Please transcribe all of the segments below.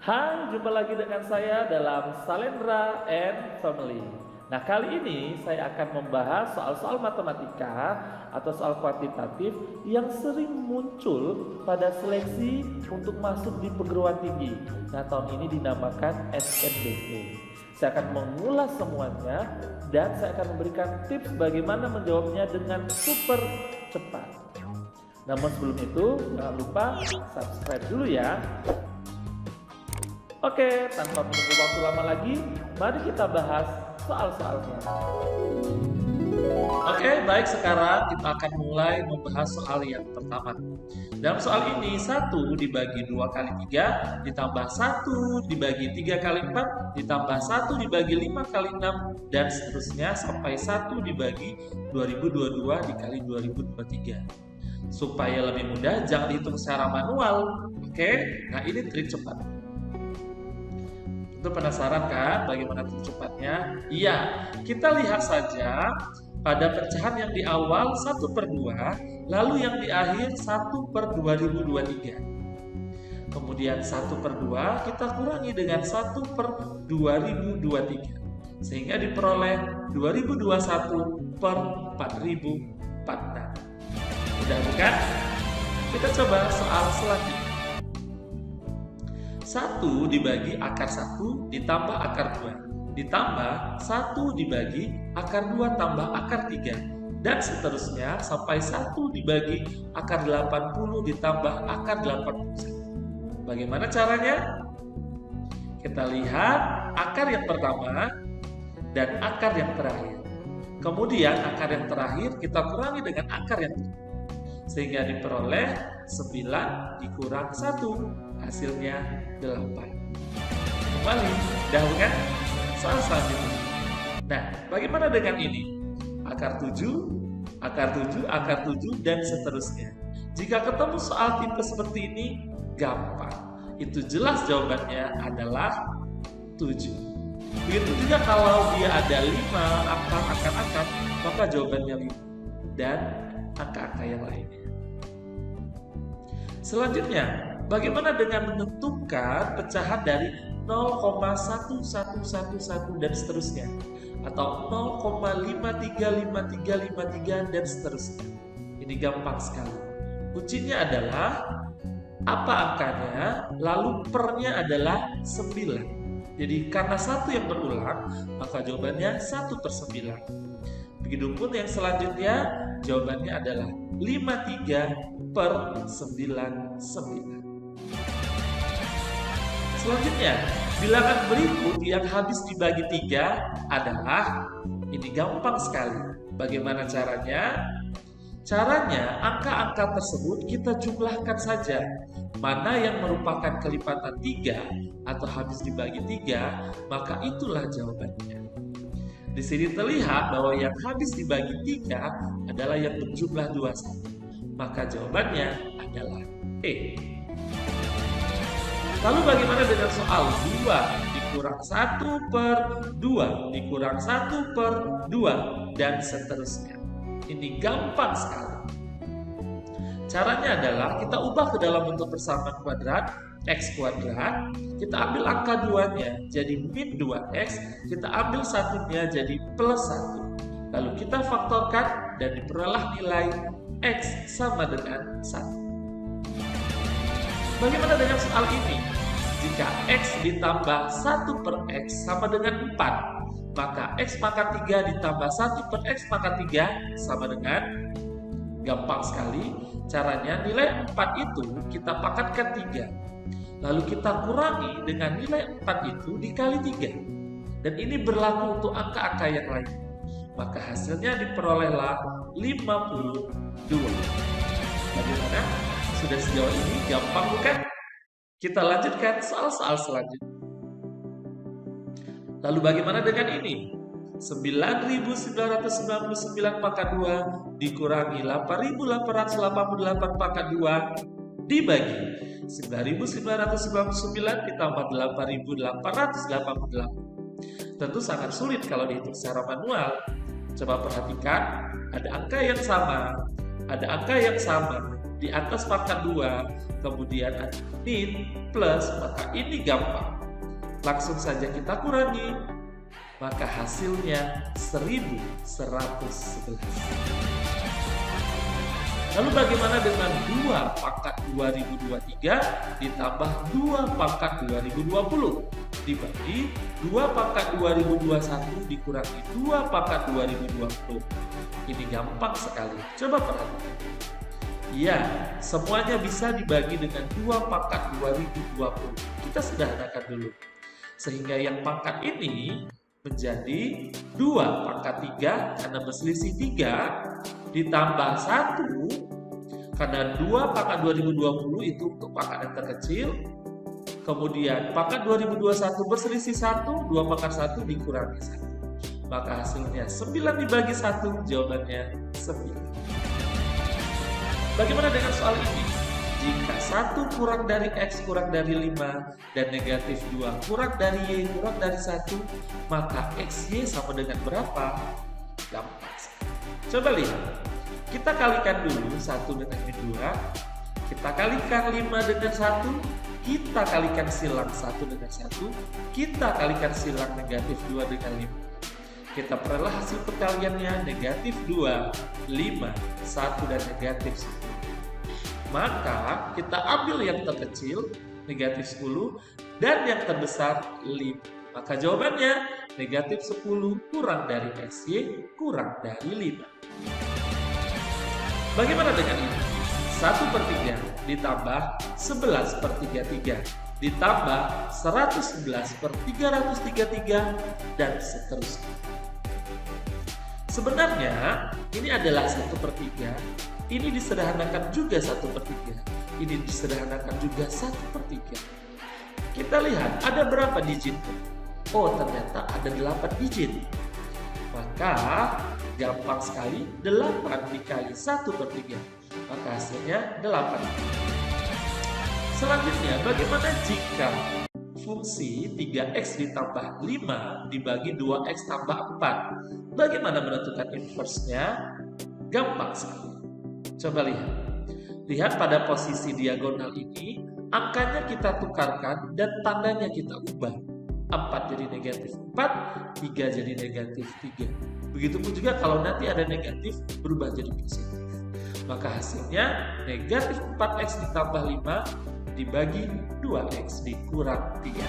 Hai, jumpa lagi dengan saya dalam Salendra and Family. Nah, kali ini saya akan membahas soal-soal matematika atau soal kuantitatif yang sering muncul pada seleksi untuk masuk di perguruan tinggi. Nah, tahun ini dinamakan SNBT. Saya akan mengulas semuanya dan saya akan memberikan tips bagaimana menjawabnya dengan super cepat. Namun sebelum itu, jangan lupa subscribe dulu ya. Oke, tanpa menunggu waktu lama lagi, mari kita bahas soal-soalnya. Oke, baik, sekarang kita akan mulai membahas soal yang pertama. Dalam soal ini, 1 dibagi 2 kali 3, ditambah 1 dibagi 3 kali 4, ditambah 1 dibagi 5 kali 6, dan seterusnya sampai 1 dibagi 2022 dikali 2023. Supaya lebih mudah, jangan dihitung secara manual. Oke, nah ini trik cepat. Itu penasaran kan bagaimana trik cepatnya? Iya, kita lihat saja pada pecahan yang di awal 1/2, lalu yang di akhir 1/2023. Kemudian 1/2 kita kurangi dengan 1/2023. Sehingga diperoleh 2021/4046. Mudah bukan? Kita coba soal selanjutnya. 1 dibagi akar 1 ditambah akar 2 ditambah 1 dibagi akar 2 tambah akar 3 dan seterusnya sampai 1 dibagi akar 80 ditambah akar 81. Bagaimana caranya? Kita lihat akar yang pertama dan akar yang terakhir. Kemudian akar yang terakhir kita kurangi dengan akar yang pertama. Sehingga diperoleh 9 dikurang 1. Hasilnya 8. Kembali, dahulukan soal selanjutnya. Nah, bagaimana dengan ini? Akar 7, akar 7, akar 7, dan seterusnya. Jika ketemu soal tipe seperti ini, gampang. Itu jelas jawabannya adalah 7. Begitu juga kalau dia ada 5 akar, maka jawabannya 5. Dan angka-angka yang lainnya. Selanjutnya, bagaimana dengan menentukan pecahan dari 0,1111 dan seterusnya, atau 0,535353 dan seterusnya? Ini gampang sekali. Kuncinya adalah apa angkanya, lalu pernya adalah 9. Jadi karena 1 yang berulang, maka jawabannya 1/9. Begitupun yang selanjutnya, jawabannya adalah 53/99. Selanjutnya, bilangan berikut yang habis dibagi 3 adalah, ini gampang sekali. Bagaimana caranya? Caranya, angka-angka tersebut kita jumlahkan saja. Mana yang merupakan kelipatan 3 atau habis dibagi 3, maka itulah jawabannya. Di sini terlihat bahwa yang habis dibagi 3 adalah yang berjumlah 21. Maka jawabannya adalah E. Lalu bagaimana dengan soal 2 dikurang 1/2 dikurang 1/2 dan seterusnya? Ini gampang sekali. Caranya adalah kita ubah ke dalam bentuk persamaan kuadrat, X kuadrat, kita ambil angka 2-nya jadi min 2X, kita ambil 1-nya jadi plus 1. Lalu kita faktorkan dan diperoleh nilai X sama dengan 1. Bagaimana dengan soal ini? Jika X ditambah 1/X sama dengan 4, maka X pangkat 3 ditambah 1/X pangkat 3 sama dengan, gampang sekali. Caranya nilai 4 itu kita pangkatkan 3. Lalu kita kurangi dengan nilai 4 itu dikali 3. Dan ini berlaku untuk angka-angka yang lain. Maka hasilnya diperolehlah 52. Bagaimana? Sudah sejauh ini gampang bukan? Kita lanjutkan soal-soal selanjutnya. Lalu bagaimana dengan ini? 9.999 pangkat 2 dikurangi 8.888 pangkat 2 dibagi 9.999 ditambah 8.888. Tentu sangat sulit kalau dihitung secara manual. Coba perhatikan, ada angka yang sama, ada angka yang sama, di atas pangkat 2, kemudian ada min plus, maka ini gampang. Langsung saja kita kurangi, maka hasilnya 1111. Lalu bagaimana dengan 2 pangkat 2023 ditambah 2 pangkat 2020 dibagi 2 pangkat 2021 dikurangi 2 pangkat 2020? Ini gampang sekali. Coba perhatikan. Ya, semuanya bisa dibagi dengan 2 pangkat 2020. Kita sederhanakan dulu. Sehingga yang pangkat ini menjadi 2 pangkat 3 karena berselisih 3 ditambah 1 karena 2 pangkat 2020 itu untuk pangkat yang terkecil. Kemudian pangkat 2021 berselisih 1, 2 pangkat 1 dikurangi 1. Maka hasilnya 9 dibagi 1, jawabannya 9. Bagaimana dengan soal ini? Jika 1 kurang dari X kurang dari 5 dan negatif 2 kurang dari Y kurang dari 1, maka XY sama dengan berapa? Gampang. Coba lihat. Kita kalikan dulu 1 dengan 2. Kita kalikan 5 dengan 1. Kita kalikan silang 1 dengan 1. Kita kalikan silang negatif 2 dengan 5. Kita peroleh hasil perkaliannya negatif 2, 5, 1, dan negatif 10. Maka kita ambil yang terkecil negatif 10 dan yang terbesar 5. Maka jawabannya negatif 10 kurang dari XY kurang dari 5. Bagaimana dengan ini? 1/3 ditambah 11/33 ditambah 111/333 dan seterusnya. Sebenarnya ini adalah 1/3. Ini disederhanakan juga 1/3. Ini disederhanakan juga 1/3. Kita lihat ada berapa digit? Oh, ternyata ada 8 digit. Maka gampang sekali 8 dikali 1/3. Maka hasilnya 8. Selanjutnya, bagaimana jika fungsi 3x ditambah 5 dibagi 2x tambah 4? Bagaimana menentukan inverse-nya? Gampang sekali. Coba lihat. Lihat pada posisi diagonal ini, angkanya kita tukarkan dan tandanya kita ubah. 4 jadi negatif 4, 3 jadi negatif 3. Begitupun juga kalau nanti ada negatif berubah jadi positif. Maka hasilnya negatif 4x ditambah 5 dibagi 2x dikurang 3.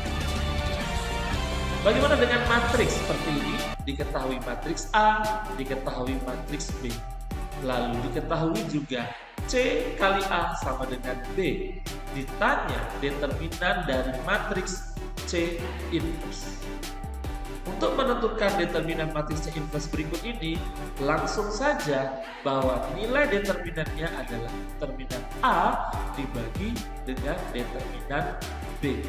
Bagaimana dengan matriks seperti ini? Diketahui matriks A, diketahui matriks B. Lalu diketahui juga C kali A sama dengan B. Ditanya determinan dari matriks C inverse. Untuk menentukan determinan matriks C inverse berikut ini, langsung saja bahwa nilai determinannya adalah determinan A dibagi dengan determinan B.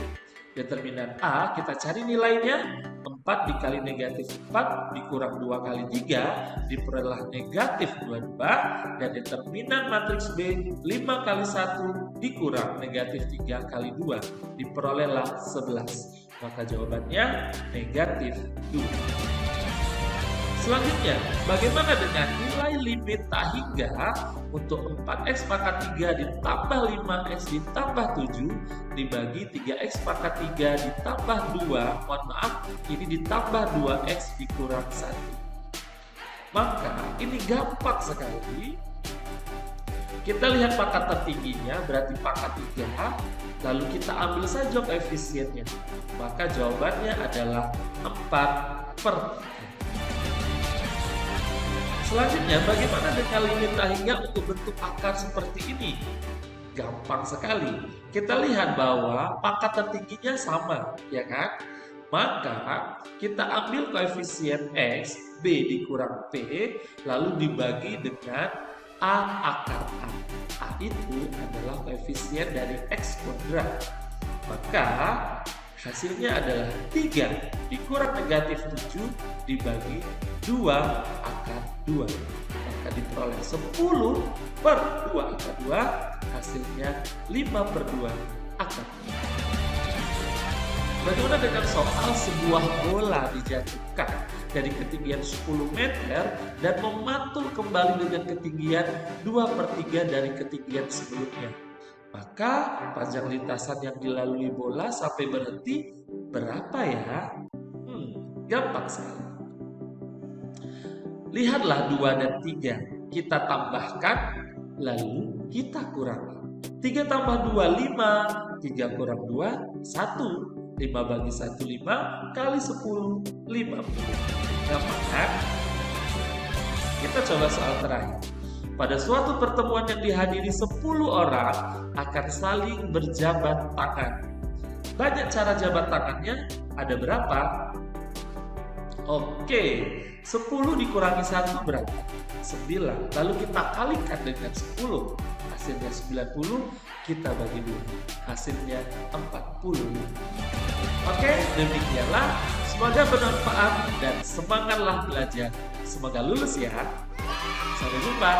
Determinan A kita cari nilainya, 4 dikali negatif 4 dikurang 2 kali 3 diperoleh negatif 22, dan determinan matriks B 5 kali 1 dikurang negatif 3 kali 2 diperolehlah 11. Maka jawabannya negatif 2. Selanjutnya, bagaimana dengan nilai limit tak hingga untuk 4x pangkat 3 ditambah 5x ditambah 7 dibagi 3x pangkat 3 ditambah 2, mohon maaf, ini ditambah 2x dikurang 1. Maka ini gampang sekali. Kita lihat pangkat tertingginya berarti pangkat 3, lalu kita ambil saja koefisiennya. Maka jawabannya adalah 4/3. Selanjutnya, bagaimana dengan limit tak hingga untuk bentuk akar seperti ini? Gampang sekali. Kita lihat bahwa pangkat tertingginya sama, ya kan? Maka kita ambil koefisien X, B dikurang P, lalu dibagi dengan A akar A. A itu adalah koefisien dari X kuadrat. Maka hasilnya adalah 3 dikurang negatif 7 dibagi 2 akar 2. Maka diperoleh 10/2 akar 2, hasilnya 5/2 akar 2. Bagaimana dengan soal sebuah bola dijatuhkan dari ketinggian 10 meter dan memantul kembali dengan ketinggian 2/3 dari ketinggian sebelumnya? Maka panjang lintasan yang dilalui bola sampai berhenti berapa ya? Gampang sekali. Lihatlah 2 dan 3. Kita tambahkan, lalu kita kurangi. 3 tambah 2, 5. 3 kurang 2, 1. 5 bagi 1, 5. Kali 10, 50. Gampang kan? Kita coba soal terakhir. Pada suatu pertemuan yang dihadiri 10 orang akan saling berjabat tangan. Banyak cara jabat tangannya, ada berapa? Oke, 10 dikurangi 1 berapa? 9. Lalu kita kalikan dengan 10. Hasilnya 90, kita bagi 2. Hasilnya 40. Oke, demikianlah. Semoga bermanfaat dan semangatlah belajar. Semoga lulus ya. Sampai jumpa.